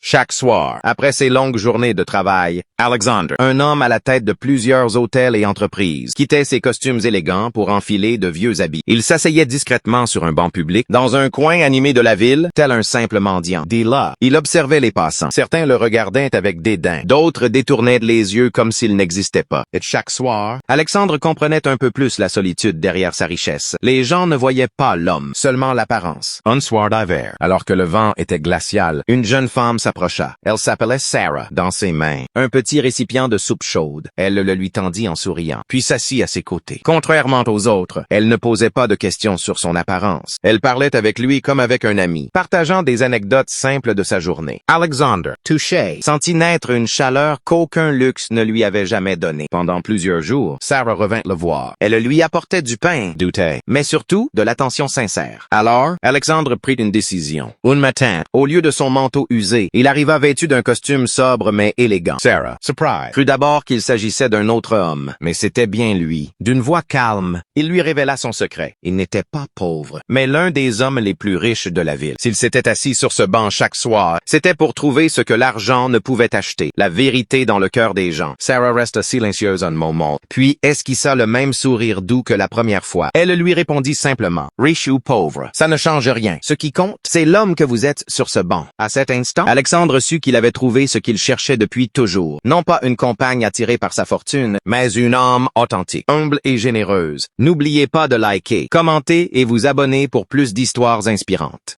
Chaque soir, après ses longues journées de travail, Alexander, un homme à la tête de plusieurs hôtels et entreprises, quittait ses costumes élégants pour enfiler de vieux habits. Il s'asseyait discrètement sur un banc public, dans un coin animé de la ville, tel un simple mendiant. Dès là, il observait les passants. Certains le regardaient avec dédain, d'autres détournaient les yeux comme s'il n'existait pas. Et chaque soir, Alexandre comprenait un peu plus la solitude derrière sa richesse. Les gens ne voyaient pas l'homme, seulement l'apparence. Un soir d'hiver, alors que le vent était glacial, une jeune femme s'approcha. Elle s'appelait Sarah. Dans ses mains, un petit récipient de soupe chaude. Elle le lui tendit en souriant, puis s'assit à ses côtés. Contrairement aux autres, elle ne posait pas de questions sur son apparence. Elle parlait avec lui comme avec un ami, partageant des anecdotes simples de sa journée. Alexander, touché, sentit naître une chaleur qu'aucun luxe ne lui avait jamais donnée. Pendant plusieurs jours, Sarah revint le voir. Elle lui apportait du pain, du thé, mais surtout de l'attention sincère. Alors, Alexandre prit une décision. Un matin, au lieu de son manteau usé, il arriva vêtu d'un costume sobre mais élégant. Sarah, surprise, crut d'abord qu'il s'agissait d'un autre homme, mais c'était bien lui. D'une voix calme, il lui révéla son secret. Il n'était pas pauvre, mais l'un des hommes les plus riches de la ville. S'il s'était assis sur ce banc chaque soir, c'était pour trouver ce que l'argent ne pouvait acheter, la vérité dans le cœur des gens. Sarah resta silencieuse un moment, puis esquissa le même sourire doux que la première fois. Elle lui répondit simplement, « Riche ou pauvre, ça ne change rien. Ce qui compte, c'est l'homme que vous êtes sur ce banc. » À cet instant, Alexandre sut qu'il avait trouvé ce qu'il cherchait depuis toujours. Non pas une compagne attirée par sa fortune, mais une âme authentique, humble et généreuse. N'oubliez pas de liker, commenter et vous abonner pour plus d'histoires inspirantes.